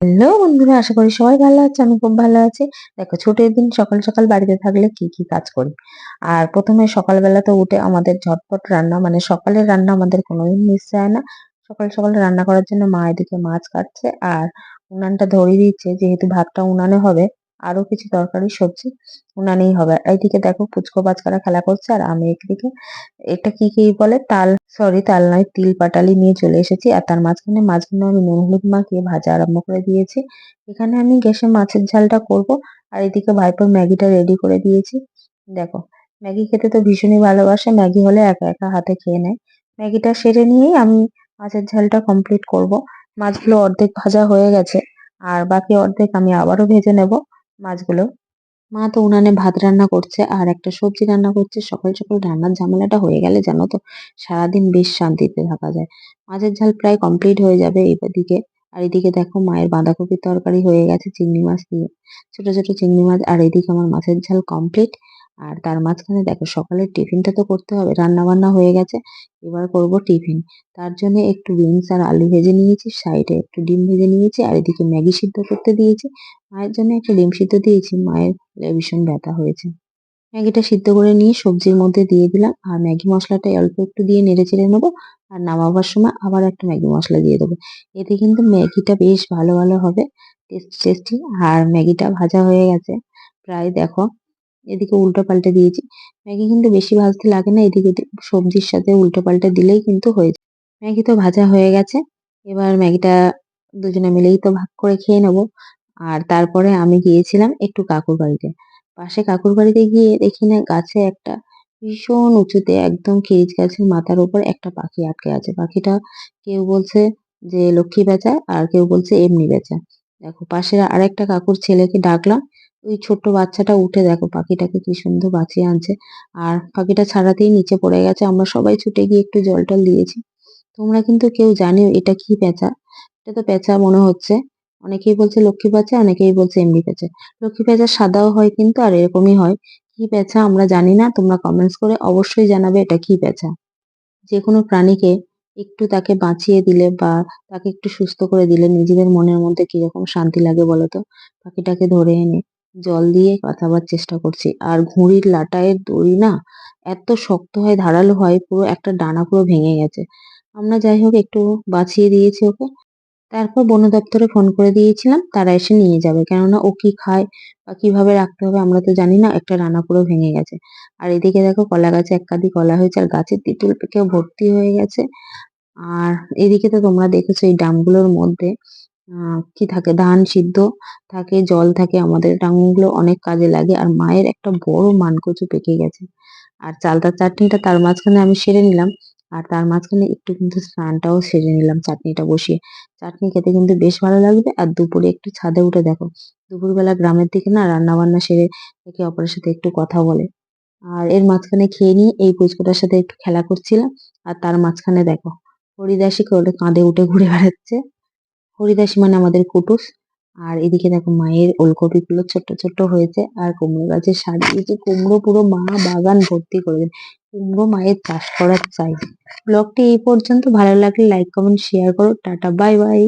Hello বন্ধুরা, আশা করি সবাই ভালো আছে। আমি খুব ভালো আছি। দেখো, ছুটির দিন সকাল সকাল বাড়িতে থাকলে কি কি কাজ করি। আর প্রথমে সকালবেলা তো উঠে আমাদের ঝটপট রান্না, মানে সকালের রান্না আমাদের কোনোদিন মিস যায় না। সকাল সকাল রান্না করার জন্য মা এদিকে মাছ কাটছে আর উনানটা ধরিয়ে দিচ্ছে, যেহেতু ভাতটা উনানে হবে। আরো কিছু তরকারি সবজি উনানেই হবে। আর এইদিকে দেখো, পুচকো বাচ্চারা খেলা করছে আর আমি একদিকে এটা কি বলে, তাল নয়, তিল পাটালি নিয়ে চলে এসেছি। আর তার মাঝখানে মাছগুলো আমি নুন হলুদ মাখিয়ে ভাজা আরম্ভ করে দিয়েছি। এখানে আমি গ্যাসে মাছের ঝালটা করব। আর এদিকে ভাইপোর ম্যাগিটা রেডি করে দিয়েছি। দেখো, ম্যাগি খেতে তো ভীষণই ভালোবাসে। ম্যাগি হলে একা একা হাতে খেয়ে নেয়। ম্যাগিটা সেরে নিয়েই আমি মাছের ঝালটা কমপ্লিট করব। মাছগুলো অর্ধেক ভাজা হয়ে গেছে আর বাকি অর্ধেক আমি আবারও ভেজে নেব মাছগুলো। মা তো উনানে ভাত রান্না করছে আর একটা সবজি রান্না করছে। সকাল সকাল রান্নার ঝামেলাটা হয়ে গেলে জানো তো, সারাদিন বেশ শান্তিতে থাকা যায়। মাছের ঝাল প্রায় কমপ্লিট হয়ে যাবে এদিকে। আর এদিকে দেখো, মায়ের বাঁধাকপির তরকারি হয়ে গেছে চিংড়ি মাছ দিয়ে, ছোট ছোট চিংড়ি মাছ। আর এদিকে আমার মাছের ঝাল কমপ্লিট। আর তার মাঝখানে দেখো, সকালের টিফিনটা তো করতে হবে, রান্না বান্না হয়ে গেছে। এবার করব টিফিন। তার জন্য একটু বিনস আর আলু ভেজে নিয়েছি, সাইডে একটু ডিম ভেজে নিয়েছি, আর এদিকে ম্যাগি সিদ্ধ করতে দিয়েছি। মায়ের জন্য একটা ডিম সিদ্ধ দিয়েছি, মায়ের ভীষণ ব্যথা হয়েছে। ম্যাগিটা সিদ্ধ করে নিয়ে সবজির মধ্যে দিয়ে দিলাম আর ম্যাগি মশলাটা অল্প একটু দিয়ে নেড়ে চেড়ে নেবো। আর নামাবার সময় আবার একটা ম্যাগি মশলা দিয়ে দেবো। এতে কিন্তু ম্যাগিটা বেশ ভালো ভালো হবে, টেস্টি। আর ম্যাগিটা ভাজা হয়ে গেছে প্রায়, দেখো। এদিকে উল্টো পাল্টে দিয়েছি। ম্যাগি কিন্তু বেশি ভাজতে লাগে না, এদিকে সবজির সাথে উল্টো পাল্টে দিলেই কিন্তু হয়ে যায়। ম্যাগি তো ভাজা হয়ে গেছে। এবার ম্যাগিটা দুজনে মিলেই তো ভাগ করে খেয়ে নেবো। আর তারপরে আমি গিয়েছিলাম একটু কাকুর বাড়িতে। পাশে কাকুর বাড়িতে গিয়ে দেখি না, গাছে একটা ভীষণ উঁচুতে, একদম খেরিজ গাছের মাথার উপর একটা পাখি আটকে আছে। পাখিটা কেউ বলছে যে লক্ষ্মী প্যাঁচা আর কেউ বলছে এমনি প্যাঁচা। দেখো, পাশের আরেকটা কাকুর ছেলেকে ডাকলাম। ওই ছোট্ট বাচ্চাটা উঠে দেখো পাখিটাকে কি সুন্দর বাঁচিয়ে আনছে। আর পাখিটা ছাড়াতেই নিচে পড়ে গেছে। আমরা সবাই ছুটে গিয়ে একটু জল টল দিয়েছি। তোমরা কিন্তু কেউ জানিও এটা কি পেঁচা? এটা তো পেঁচা মনে হচ্ছে। অনেকেই বলছে লক্ষ্মী পেঁচা, অনেকেই বলছে এমনি পেঁচা। লক্ষ্মী পেঁচা সাদাও হয় কিন্তু, আর এরকমই হয়। কি পেঁচা আমরা জানি না, তোমরা কমেন্টস করে অবশ্যই জানাবে এটা কি পেঁচা। যেকোনো প্রাণীকে একটু তাকে বাঁচিয়ে দিলে বা তাকে একটু সুস্থ করে দিলে নিজেদের মনের মধ্যে কিরকম শান্তি লাগে বলো তো। পাখিটাকে ধরে এনে জল দিয়ে বাঁচাবার চেষ্টা করছি। আর ঘুড়ির লাটাইয়ের দড়ি না, এত শক্ত হয়, ধারালো হয়, পুরো একটা ডানা পুরো ভেঙে গেছে। আমরা যাই হোক একটু বাঁচিয়ে দিয়েছি ওকে। তারপর বন দপ্তরে ফোন করে দিয়েছিলাম, তারা এসে নিয়ে যাবে। কেননা ও কি খায় বা কিভাবে রাখতে হবে আমরা তো জানি না, একটা ডানা পুরো ভেঙে গেছে। আর এদিকে দেখো, কলা গাছে এক কাঁদি কলা হয়েছে আর গাছের তেঁতুল পেকেও ভর্তি হয়ে গেছে। আর এদিকে তো তোমরা দেখেছো এই ড্রামগুলোর মধ্যে কি থাকে, ধান সিদ্ধ থাকে, জল থাকে। আমাদের ড্রামগুলো অনেক কাজে লাগে। আর মায়ের একটা বড় মানকচু পেকে গেছে। আর চালতার চাটনিটা তার মাঝখানে আমি সেরে নিলাম। আর তার মাঝখানে একটু কিন্তু স্নানটাও সেরে নিলাম চাটনিটা বসিয়ে। চাটনি খেতে কিন্তু বেশ ভালো লাগবে। আর দুপুরে একটু ছাদে উঠে দেখো, দুপুরবেলা গ্রামের দিকে না রান্না বান্না সেরে একে অপরের সাথে একটু কথা বলে। আর এর মাঝখানে খেয়ে নিয়ে এই পুচকুটার সাথে একটু খেলা করছিলাম। আর তার মাঝখানে দেখো, হরিদাসী করে কাঁধে উঠে ঘুরে বেড়াচ্ছে। হরিদাসী মানে আমাদের কুটুস। আর এদিকে দেখো, মায়ের ওলকপি গুলো ছোট্ট ছোট্ট হয়েছে আর কুমড়ো গাছে সাজিয়েছে। কুমড়ো পুরো মা বাগান ভর্তি করে দেন। কুমড়ো মায়ের চাষ করার চাই। ব্লগটি এই পর্যন্ত। ভালো লাগলে লাইক কমেন্ট শেয়ার করো। Tata, bye bye.